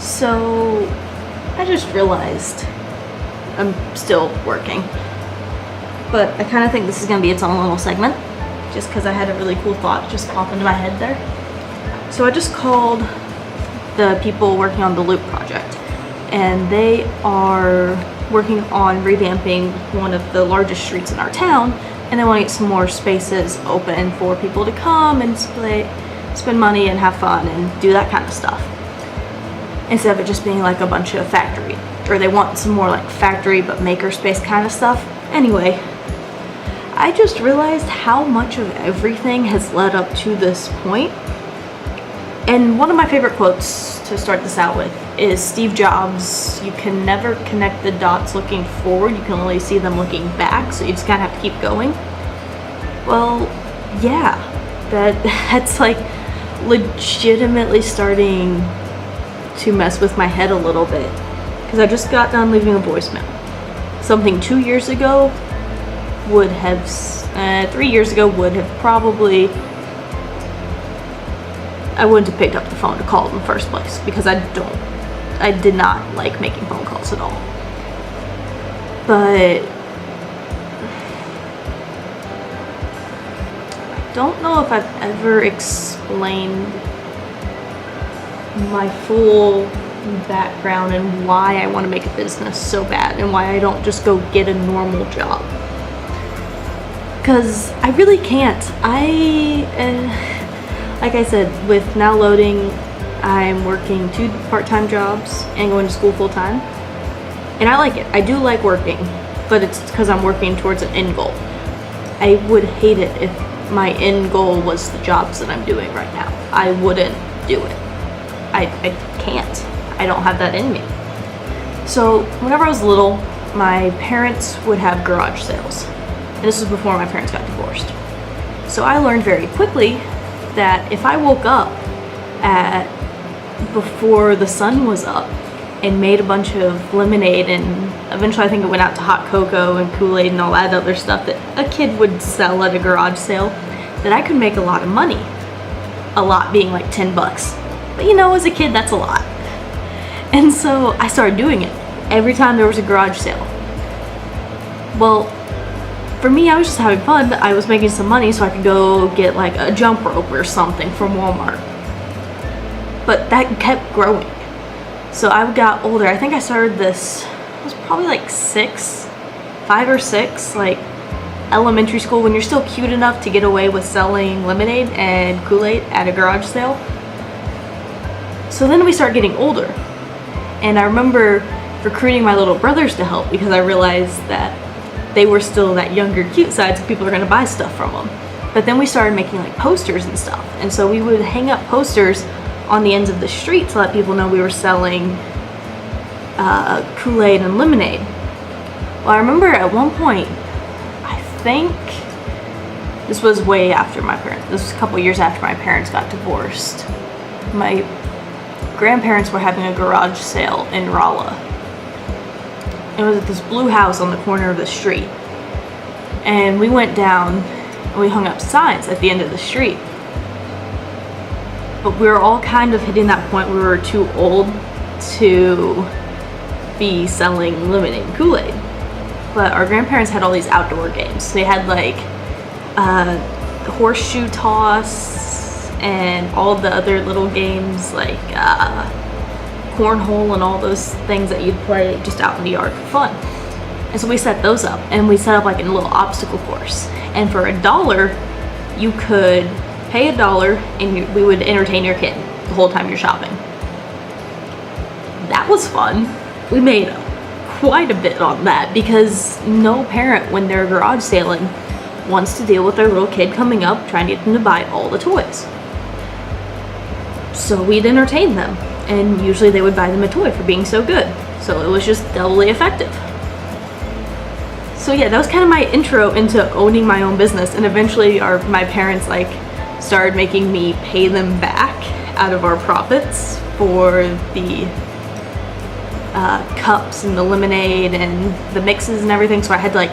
So I just realized I'm still working, but I kind of think this is going to be its own little segment just because I had a really cool thought just pop into my head there. So I just called the people working on the Loop project, and they are working on revamping one of the largest streets in our town, and they want to get some more spaces open for people to come and spend money and have fun and do that kind of stuff, instead of it just being like a bunch of factory, or they want some more like factory but maker space kind of stuff. Anyway, I just realized how much of everything has led up to this point. And one of my favorite quotes to start this out with is Steve Jobs: "You can never connect the dots looking forward, you can only see them looking back, so you just kind of have to keep going." Well, yeah, that's like legitimately starting to mess with my head a little bit, because I just got done leaving a voicemail. Something 2 years ago would have, 3 years ago would have probably, I wouldn't have picked up the phone to call in the first place, because I did not like making phone calls at all. But I don't know if I've ever explained my full background and why I want to make a business so bad, and why I don't just go get a normal job. Because I really can't. Like I said, with Now Loading, I'm working 2 part-time jobs and going to school full-time. And I like it. I do like working, but it's because I'm working towards an end goal. I would hate it if my end goal was the jobs that I'm doing right now. I wouldn't do it. I can't. I don't have that in me. So whenever I was little, my parents would have garage sales. And this was before my parents got divorced. So I learned very quickly that if I woke up before the sun was up and made a bunch of lemonade, and eventually I think it went out to hot cocoa and Kool-Aid and all that other stuff that a kid would sell at a garage sale, that I could make a lot of money. A lot being like 10 bucks. But you know, as a kid, that's a lot. And so I started doing it every time there was a garage sale. Well, for me, I was just having fun. I was making some money so I could go get like a jump rope or something from Walmart. But that kept growing. So I got older. I think I started this, I was probably like 5 or 6, like elementary school, when you're still cute enough to get away with selling lemonade and Kool-Aid at a garage sale. So then we started getting older. And I remember recruiting my little brothers to help, because I realized that they were still that younger cute side, so people are going to buy stuff from them. But then we started making like posters and stuff, and so we would hang up posters on the ends of the street to let people know we were selling Kool-Aid and lemonade. Well, I remember at one point, I think this was way after my parents, this was a couple years after my parents got divorced, my grandparents were having a garage sale in Rolla. It was at this blue house on the corner of the street. And we went down and we hung up signs at the end of the street. But we were all kind of hitting that point where we were too old to be selling lemonade and Kool-Aid. But our grandparents had all these outdoor games. They had like horseshoe toss and all the other little games like cornhole and all those things that you'd play just out in the yard for fun. And so we set those up, and we set up like a little obstacle course. And for $1, you could pay $1 and we would entertain your kid the whole time you're shopping. That was fun. We made quite a bit on that, because no parent, when they're garage sailing, wants to deal with their little kid coming up trying to get them to buy all the toys. So we'd entertain them, and usually they would buy them a toy for being so good. So it was just doubly effective. So yeah, that was kind of my intro into owning my own business, and eventually my parents like started making me pay them back out of our profits for the cups and the lemonade and the mixes and everything. So I had to like,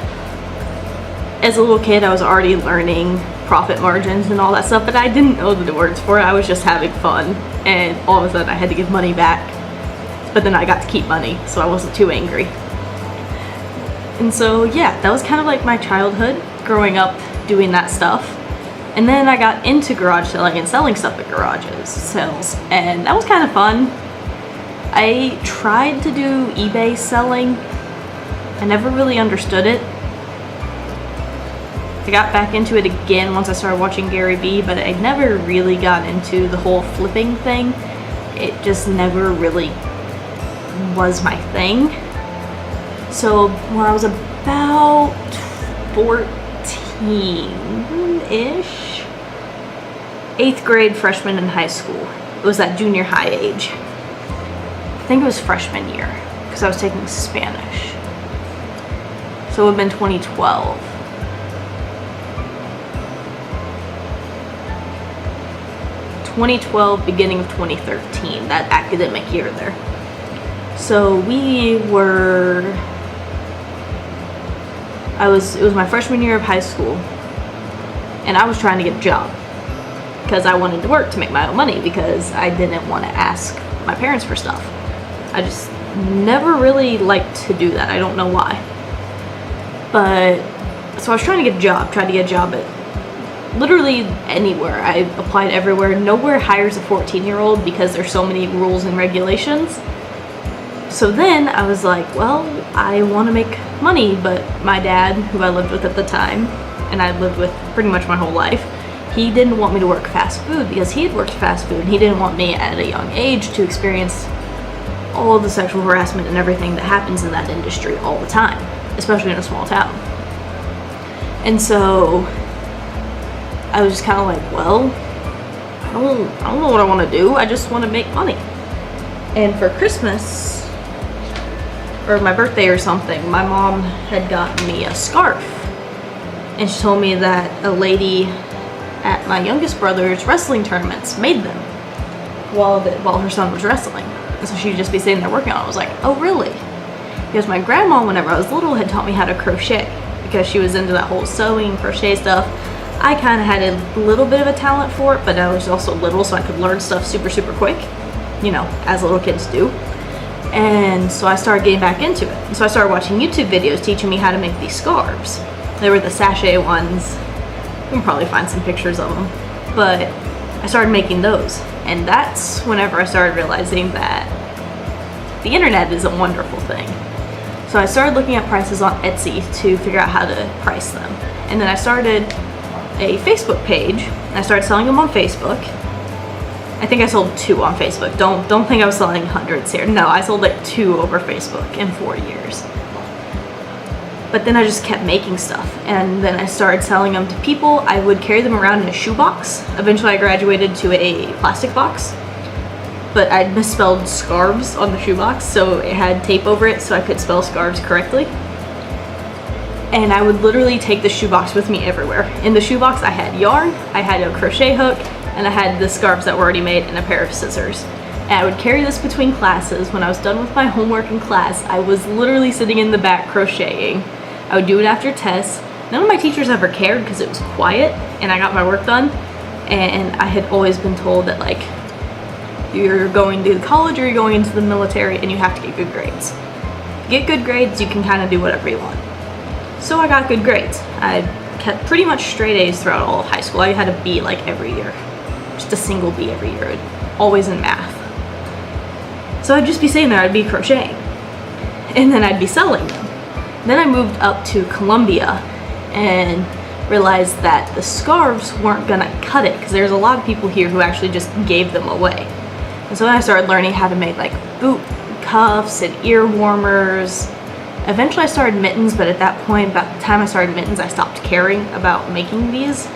as a little kid, I was already learning profit margins and all that stuff, but I didn't know the words for it. I was just having fun, and all of a sudden I had to give money back but then I got to keep money, so I wasn't too angry. And so yeah, that was kind of like my childhood, growing up doing that stuff. And then I got into garage selling and selling stuff at garages sales, and that was kind of fun. I tried to do eBay selling. I never really understood it. I got back into it again once I started watching Gary Vee, but I never really got into the whole flipping thing. It just never really was my thing. So when I was about 14-ish, 8th grade, freshman in high school, it was that junior high age. I think it was freshman year, because I was taking Spanish. So it would have been 2012. Beginning of 2013, that academic year there. So it was my freshman year of high school, and I was trying to get a job because I wanted to work to make my own money, because I didn't want to ask my parents for stuff. I just never really liked to do that. I don't know why. But so I was trying to get a job, at literally anywhere. I applied everywhere. Nowhere hires a 14-year-old because there's so many rules and regulations. So then I was like, well, I want to make money, but my dad, who I lived with at the time, and I lived with pretty much my whole life, he didn't want me to work fast food because he had worked fast food, and he didn't want me at a young age to experience all of the sexual harassment and everything that happens in that industry all the time, especially in a small town. And so I was just kind of like, well, I don't know what I want to do. I just want to make money. And for Christmas, or my birthday or something, my mom had gotten me a scarf. And she told me that a lady at my youngest brother's wrestling tournaments made them while her son was wrestling. And so she'd just be sitting there working on it. I was like, oh really? Because my grandma, whenever I was little, had taught me how to crochet, because she was into that whole sewing, crochet stuff. I kind of had a little bit of a talent for it, but I was also little, so I could learn stuff super, super quick, you know, as little kids do. And so I started getting back into it. And so I started watching YouTube videos teaching me how to make these scarves. They were the sachet ones. You can probably find some pictures of them. But I started making those. And that's whenever I started realizing that the internet is a wonderful thing. So I started looking at prices on Etsy to figure out how to price them. And then I started a Facebook page. I started selling them on Facebook. I think I sold 2 on Facebook. Don't think I was selling hundreds here. No, I sold like 2 over Facebook in 4 years. But then I just kept making stuff, and then I started selling them to people. I would carry them around in a shoebox. Eventually I graduated to a plastic box, but I'd misspelled scarves on the shoebox, so it had tape over it so I could spell scarves correctly. And I would literally take the shoebox with me everywhere. In the shoebox I had yarn, I had a crochet hook, and I had the scarves that were already made and a pair of scissors. And I would carry this between classes. When I was done with my homework in class, I was literally sitting in the back crocheting. I would do it after tests. None of my teachers ever cared because it was quiet and I got my work done. And I had always been told that, like, you're going to college or you're going into the military and you have to get good grades. If you get good grades, you can kind of do whatever you want. So I got good grades. I kept pretty much straight A's throughout all of high school. I had a B like every year. Just a single B every year, always in math. So I'd just be sitting there, I'd be crocheting. And then I'd be selling them. Then I moved up to Columbia and realized that the scarves weren't gonna cut it, because there's a lot of people here who actually just gave them away. And so then I started learning how to make like boot cuffs and ear warmers. Eventually I started mittens, but at that point, about the time I started mittens, I stopped caring about making these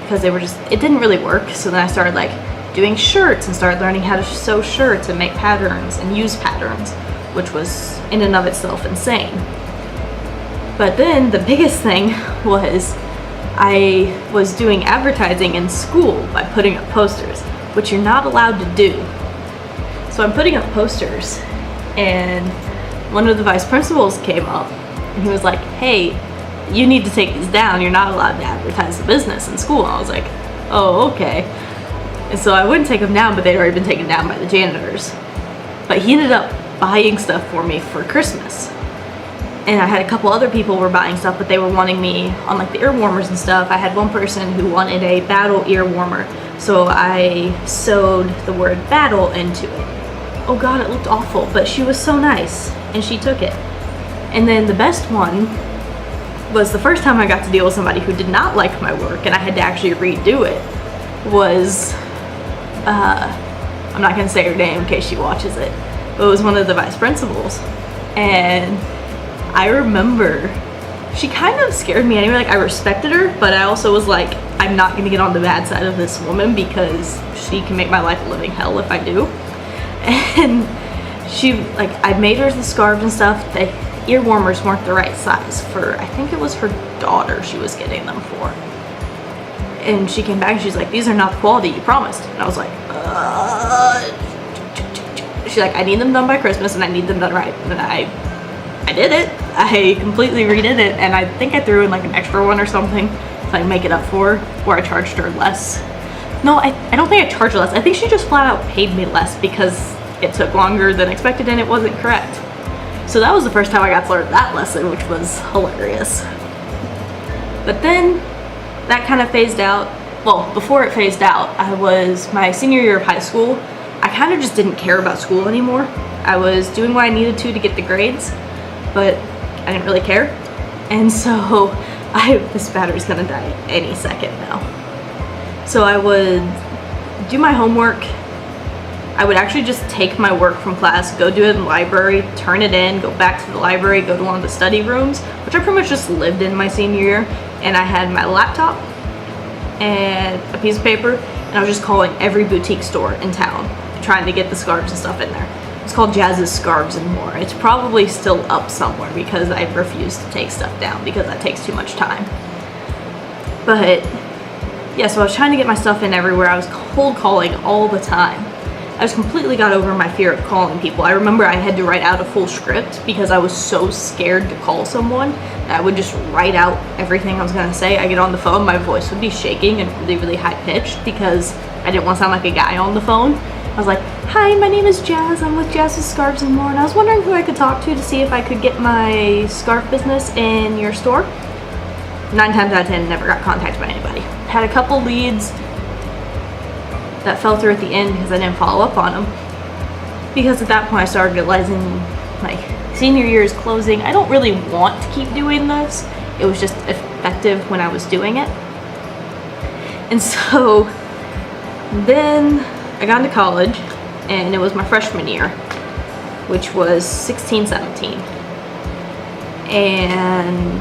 because they were just, it didn't really work. So then I started like doing shirts and started learning how to sew shirts and make patterns and use patterns, which was in and of itself insane. But then the biggest thing was I was doing advertising in school by putting up posters, which you're not allowed to do. So I'm putting up posters, and one of the vice principals came up and he was like, hey, you need to take these down. You're not allowed to advertise the business in school. And I was like, oh, okay. And so I wouldn't take them down, but they'd already been taken down by the janitors. But he ended up buying stuff for me for Christmas. And I had a couple other people were buying stuff, but they were wanting me on like the ear warmers and stuff. I had one person who wanted a Battle ear warmer, so I sewed the word Battle into it. Oh god, it looked awful, but she was so nice, and she took it. And then the best one was the first time I got to deal with somebody who did not like my work, and I had to actually redo it, was, I'm not gonna say her name in case she watches it, but it was one of the vice principals. And I remember she kind of scared me anyway. Like, I respected her, but I also was like, I'm not gonna get on the bad side of this woman because she can make my life a living hell if I do. And she, like, I made her the scarves and stuff. The ear warmers weren't the right size for, I think it was her daughter she was getting them for. And she came back and she's like, these are not the quality you promised. And I was like, She's like, I need them done by Christmas and I need them done right. And I did it. I completely redid it, and I think I threw in like an extra one or something to like make it up for her, where I charged her less. No, I don't think I charged her less. I think she just flat out paid me less because it took longer than expected and it wasn't correct. So that was the first time I got to learn that lesson, which was hilarious. But then that kind of phased out. Well, before it phased out, I was my senior year of high school. I kind of just didn't care about school anymore. I was doing what I needed to get the grades, but I didn't really care. And so this battery's gonna die any second now. So I would do my homework. I would actually just take my work from class, go do it in the library, turn it in, go back to the library, go to one of the study rooms, which I pretty much just lived in my senior year. And I had my laptop and a piece of paper, and I was just calling every boutique store in town, trying to get the scarves and stuff in there. It's called Jazz's Scarves and More. It's probably still up somewhere because I refuse to take stuff down because that takes too much time. But yeah, so I was trying to get my stuff in everywhere. I was cold calling all the time. I was completely got over my fear of calling people. I remember I had to write out a full script because I was so scared to call someone that I would just write out everything I was gonna say. I get on the phone, my voice would be shaking and really, really high pitched because I didn't want to sound like a guy on the phone. I was like, hi, my name is Jazz. I'm with Jazz's Scarves and More, and I was wondering who I could talk to see if I could get my scarf business in your store. 9 times out of 10, never got contacted by anybody. Had a couple leads that fell through at the end because I didn't follow up on them. Because at that point I started realizing, like, senior year is closing. I don't really want to keep doing this. It was just effective when I was doing it. And so then I got into college, and it was my freshman year, which was 16, 17. And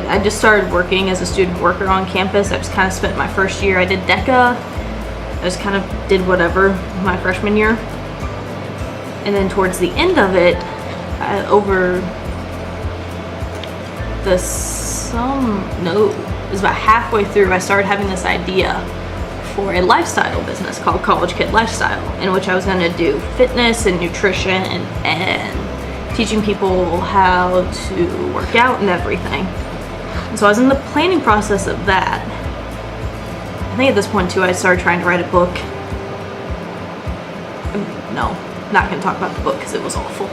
I just started working as a student worker on campus. I just kind of spent my first year. I did DECA. I just kind of did whatever my freshman year. And then towards the end of it, it was about halfway through, I started having this idea for a lifestyle business called College Kid Lifestyle, in which I was going to do fitness and nutrition and teaching people how to work out and everything. And so I was in the planning process of that. I think at this point too, I started trying to write a book. No, not going to talk about the book because it was awful.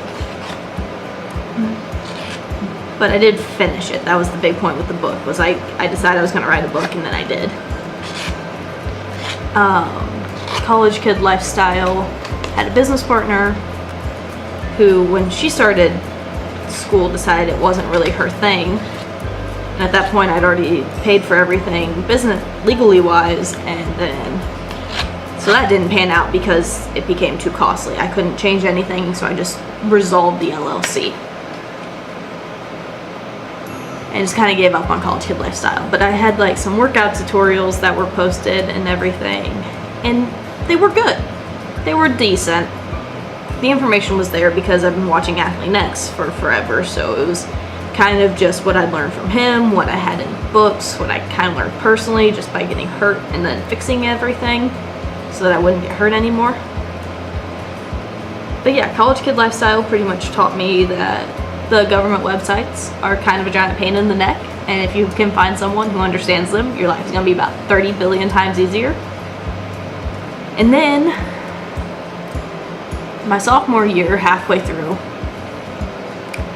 But I did finish it. That was the big point with the book, was I decided I was going to write a book, and then I did. College Kid Lifestyle had a business partner who, when she started school, decided it wasn't really her thing. And at that point, I'd already paid for everything business legally wise, and then so that didn't pan out because it became too costly. I couldn't change anything, so I just resolved the LLC. And just kind of gave up on College Kid Lifestyle. But I had like some workout tutorials that were posted and everything, and they were good. They were decent. The information was there because I've been watching Athlean-X for forever, so it was kind of just what I'd learned from him, what I had in books, what I kind of learned personally just by getting hurt and then fixing everything so that I wouldn't get hurt anymore. But yeah, College Kid Lifestyle pretty much taught me that the government websites are kind of a giant pain in the neck, and if you can find someone who understands them, your life is going to be about 30 billion times easier. And then my sophomore year, halfway through.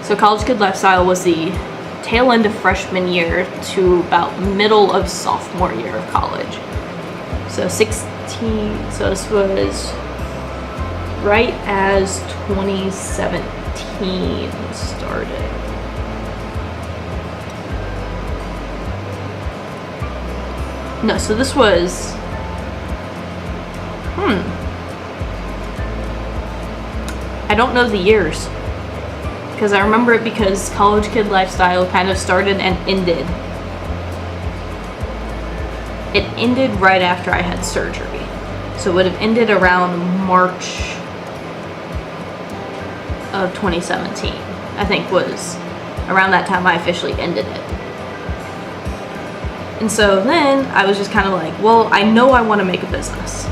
So College Kid Lifestyle was the tail end of freshman year to about middle of sophomore year of college. So 16, so this was right as 2017 started. No, so this was, I don't know the years, because I remember it because College Kid Lifestyle kind of started and ended. It ended right after I had surgery. So it would have ended around March of 2017, I think was around that time I officially ended it. And so then I was just kind of like, well, I know I want to make a business.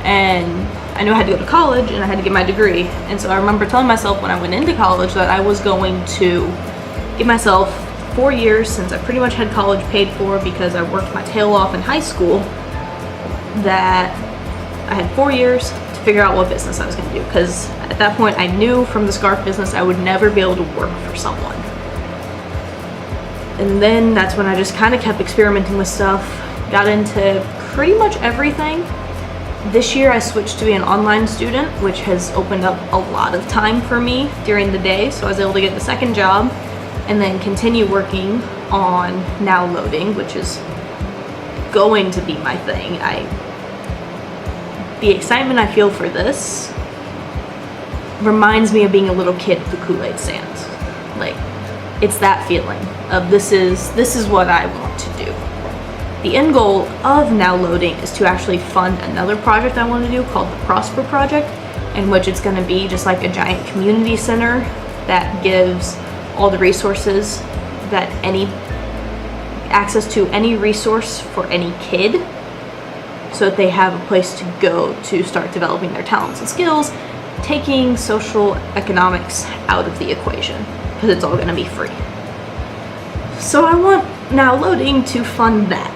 And I knew I had to go to college and I had to get my degree. And so I remember telling myself when I went into college that I was going to give myself 4 years, since I pretty much had college paid for because I worked my tail off in high school, that I had 4 years to figure out what business I was going to do. Because at that point I knew from the scarf business I would never be able to work for someone. And then that's when I just kind of kept experimenting with stuff, got into pretty much everything. This year I switched to be an online student, which has opened up a lot of time for me during the day. So I was able to get the second job and then continue working on Now Loading, which is going to be my thing. The excitement I feel for this reminds me of being a little kid at the Kool-Aid stand. Like, it's that feeling of this is what I want to do. The end goal of Now Loading is to actually fund another project I want to do called the Prosper Project, in which it's going to be just like a giant community center that gives all the resources that access to any resource for any kid, so that they have a place to go to start developing their talents and skills, taking social economics out of the equation, because it's all going to be free. So I want Now Loading to fund that.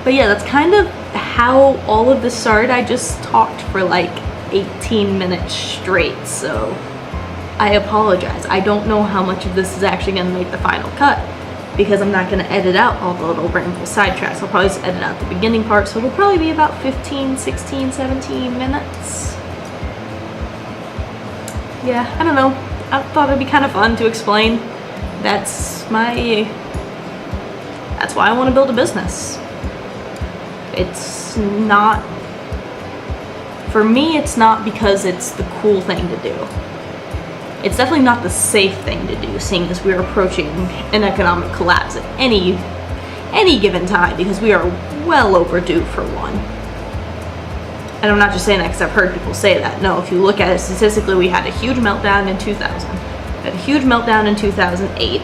But yeah, that's kind of how all of this started. I just talked for like 18 minutes straight, so I apologize. I don't know how much of this is actually going to make the final cut, because I'm not going to edit out all the little ramble sidetracks. I'll probably just edit out the beginning part, so it'll probably be about 15, 16, 17 minutes. Yeah, I don't know. I thought it'd be kind of fun to explain. That's why I want to build a business. It's not, for me, it's not because it's the cool thing to do. It's definitely not the safe thing to do, seeing as we're approaching an economic collapse at any given time, because we are well overdue for one. And I'm not just saying that because I've heard people say that. No, if you look at it statistically, we had a huge meltdown in 2000. We had a huge meltdown in 2008.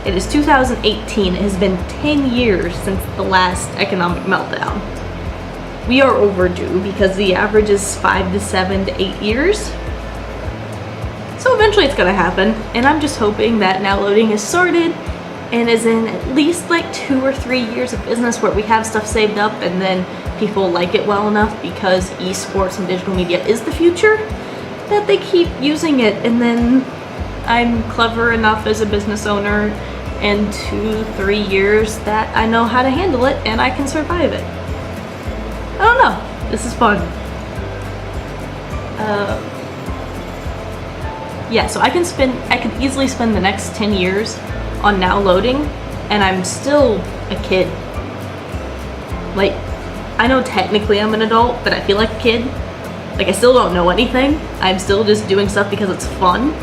It is 2018. It has been 10 years since the last economic meltdown. We are overdue because the average is 5 to 7 to 8 years. So eventually it's gonna happen, and I'm just hoping that Now Loading is sorted and is in at least like 2 or 3 years of business where we have stuff saved up, and then people like it well enough because esports and digital media is the future, that they keep using it, and then I'm clever enough as a business owner in 2-3 years that I know how to handle it and I can survive it. I don't know. This is fun. Yeah, so I could easily spend the next 10 years on Now Loading, and I'm still a kid. Like, I know technically I'm an adult, but I feel like a kid. Like, I still don't know anything. I'm still just doing stuff because it's fun.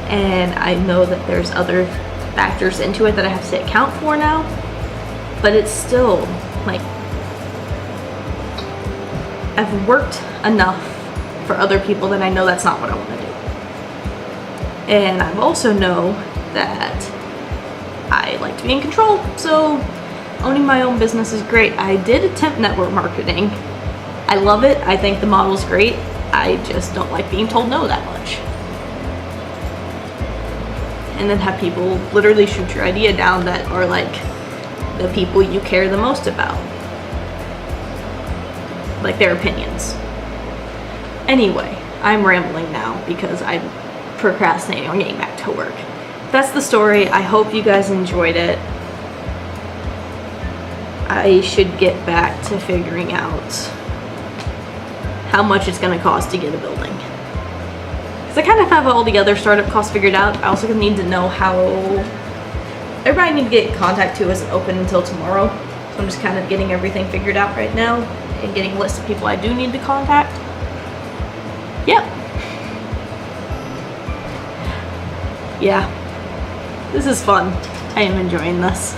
And I know that there's other factors into it that I have to account for now. But it's still, like, I've worked enough for other people that I know that's not what I want to do. And I also know that I like to be in control, so owning my own business is great. I did attempt network marketing. I love it. I think the model's great. I just don't like being told no that much. And then have people literally shoot your idea down that are like the people you care the most about. Like their opinions. Anyway, I'm rambling now because I'm procrastinating on getting back to work. That's the story. I hope you guys enjoyed it. I should get back to figuring out how much it's going to cost to get a building. Because I kind of have all the other startup costs figured out. I also need to know how... Everybody I need to get in contact to isn't open until tomorrow. So I'm just kind of getting everything figured out right now and getting a list of people I do need to contact. Yep. Yeah. This is fun. I am enjoying this.